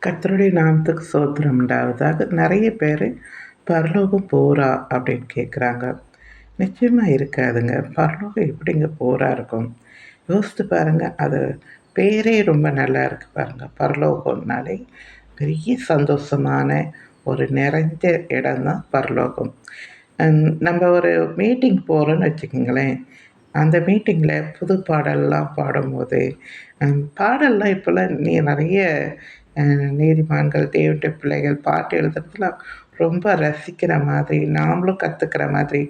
கர்த்தருடைய நாமத்துக்கு ஸ்தோத்திரம் உண்டாவதாக. நிறைய பேர் பரலோகம் போறா அப்படின்னு கேட்குறாங்க. நிச்சயமா இருக்காதுங்க. பரலோகம் எப்படிங்க போறா இருக்கும்? யோசித்து பாருங்க. அது பேரே ரொம்ப நல்லா இருக்கு பாருங்க. பரலோகம்னாலே பெரிய சந்தோஷமான ஒரு நிறைஞ்ச இடம் தான் பரலோகம். நம்ம ஒரு மீட்டிங் போகிறோன்னு வச்சுக்கோங்களேன். அந்த மீட்டிங்கில் புது பாடல்லாம் பாடும்போது, பாடல்லாம் இப்போல்லாம் நிறைய நீதிமான்கள், தேவனுடைய பிள்ளைகள் பாட்டு எழுதுறதுலாம் ரொம்ப ரசிக்கிற மாதிரி, நாமளும் கத்துக்கிற மாதிரி,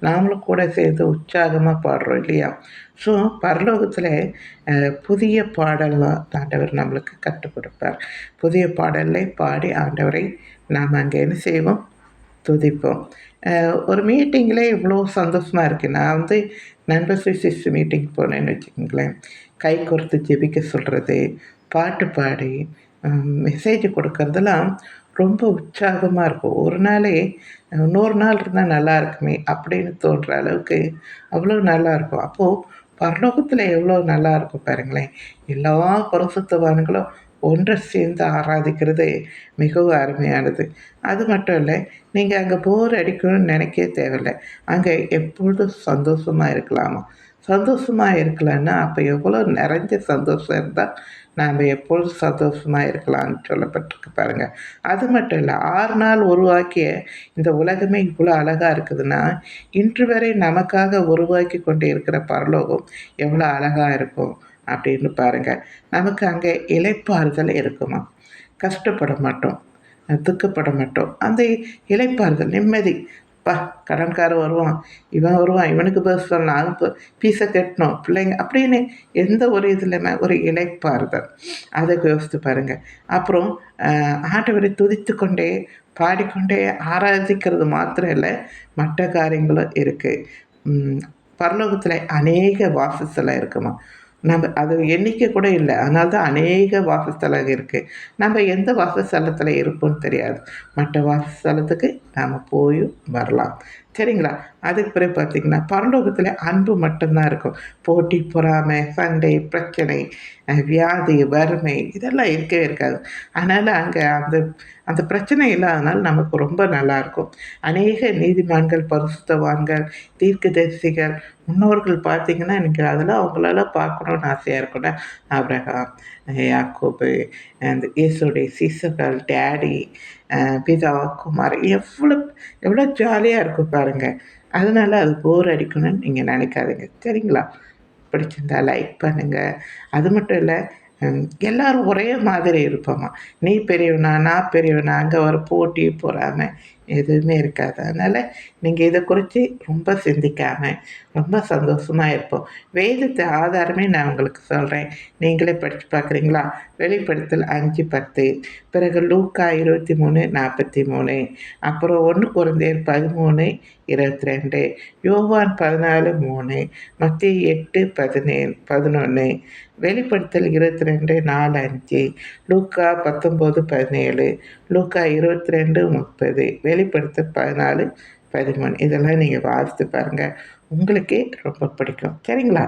நாமளும் கூட சேர்ந்து உற்சாகமாக பாடுறோம் இல்லையா? ஸோ பரலோகத்தில புதிய பாடல்லாம் ஆண்டவர் நம்மளுக்கு கற்றுக் கொடுப்பார். புதிய பாடலை பாடி ஆண்டவரை நாம் அங்கே என்ன செய்வோம்? துதிப்போம். ஒரு மீட்டிங்கிலே இவ்வளோ சந்தோஷமா இருக்கு. நான் நண்பர் சிஸ்டர் மீட்டிங் போனேன்னு வச்சுக்கோங்களேன். கை கோர்த்து ஜெபிக்க சொல்கிறது, பாட்டு பாடி மெசேஜ் கொடுக்கறதெல்லாம் ரொம்ப உற்சாகமா இருக்கும். ஒரு நாளே இன்னொரு நாள் இருந்தால் நல்லா இருக்குமே அப்படின்னு தோன்ற அளவுக்கு அவ்வளோ நல்லாயிருக்கும். அப்போது பரலோகத்தில் எவ்வளோ நல்லாயிருக்கும் பாருங்களேன். எல்லா பரிசுத்தவான்களும் ஒன்று சேர்ந்து ஆராதிக்கிறது மிகவும் அருமையானது. அது மட்டும் இல்லை, நீங்கள் அங்கே போர் அடிக்கணும்னு நினைக்கவே தேவையில்லை. அங்கே எப்பொழுதும் சந்தோஷமாக இருக்கலாமா? சந்தோஷமாக இருக்கலான்னா அப்போ எவ்வளோ நிறைஞ்ச சந்தோஷம் இருந்தால் நாம் எப்பொழுதும் சந்தோஷமாக இருக்கலாம்னு சொல்லப்பட்டிருக்கு பாருங்கள். அது மட்டும் இல்லை, 6 நாள் உருவாக்கிய இந்த உலகமே இவ்வளோ அழகாக இருக்குதுன்னா, இன்று வரை நமக்காக உருவாக்கி கொண்டு இருக்கிற பரலோகம் எவ்வளோ அழகாக இருக்கும் அப்படின்னு பாருங்கள். நமக்கு அங்கே இளைப்பாறுதல் இருக்குமா? கஷ்டப்பட மாட்டோம், துக்கப்பட மாட்டோம். அந்த இளைப்பாறுதல், நிம்மதி. கடன்காரன் வருவான், இவன் வருவான், இவனுக்கு பஸ் சொல்லலாம், அதுக்கு ஃபீஸை கட்டணும், பிள்ளைங்க அப்படின்னு எந்த ஒரு இதுலையுமே ஒரு இளைப்பாறுதல். அதை யோசித்து பாருங்கள். அப்புறம் ஆண்டவரை துதித்து கொண்டே பாடிக்கொண்டே ஆராதிக்கிறது மாத்திரம் இல்லை, மற்ற காரியங்களும் இருக்குது. பரலோகத்தில் அநேக வாசஸ்தலம் இருக்குமா? நம்ம அது எண்ணிக்கை கூட இல்லை. அதனால தான் அநேக வாசஸ்தலம் இருக்குது. நம்ம எந்த வாசஸ்தலத்தில் இருப்போம்னு தெரியாது. மற்ற வாசஸ்தலத்துக்கு நாம் போயும் வரலாம். சரிங்களா? அதுக்கு பிறகு பார்த்திங்கன்னா, பரலோகத்தில் அன்பு மட்டும்தான் இருக்கும். போட்டி, பொறாமை, சண்டை, பிரச்சனை, வியாதி, வறுமை இதெல்லாம் இருக்கவே இருக்காது. அதனால் அங்கே அந்த அந்த பிரச்சனை இல்லாதனால நமக்கு ரொம்ப நல்லாயிருக்கும். அநேக நீதிமான்கள், பரிசுத்தவான்கள், தீர்க்கதரிசிகள், முன்னோர்கள் பார்த்திங்கன்னா எனக்கு அதெல்லாம் அவங்களால பார்க்கணுன்னு ஆசையாக இருக்கும்ல. ஆபிரகாம், யாக்கோபு, அந்த இயேசுடைய சீசர்கள், டேடி, பிதா, குமார் எவ்வளோ எவ்வளோ ஜாலியாக இருக்கும் பாருங்கள். அதனால அது போர் அடிக்கணும்னு நீங்கள் நினைக்காதீங்க. சரிங்களா? பிடிச்சிருந்தா லைக் பண்ணுங்கள். அது மட்டும் இல்லை, எல்லோரும் ஒரே மாதிரி இருப்போமா? நீ பெரியவனா, நான் பெரியவனா, அங்கே ஒரு போட்டி, பொறாமை எதுவுமே இருக்காது. அதனால் நீங்கள் இதை குறித்து ரொம்ப சிந்திக்காமல் ரொம்ப சந்தோஷமாக இருப்போம். வேதத்தை ஆதாரமே நான் உங்களுக்கு சொல்கிறேன், நீங்களே படித்து பார்க்குறீங்களா? வெளிப்படுத்தல் 5:10, பிறகு லூக்கா 23:43, அப்புறம் 1 கொரிந்தியர் 13:22, யோவான் 14:3, மத்தேயு 8:11, வெளிப்படுத்தல் 22:4-5, லூக்கா 19:17, லூக்கா 22:30, வெளிப்படுத்தல் 14:13. இதெல்லாம் நீங்கள் வாசித்து பாருங்கள், உங்களுக்கே ரொம்ப பிடிக்கும். சரிங்களா?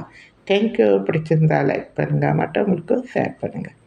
தேங்க்யூ. பிடிச்சிருந்தா லைக் பண்ணுங்கள், மற்றவங்களுக்கும் ஷேர் பண்ணுங்கள்.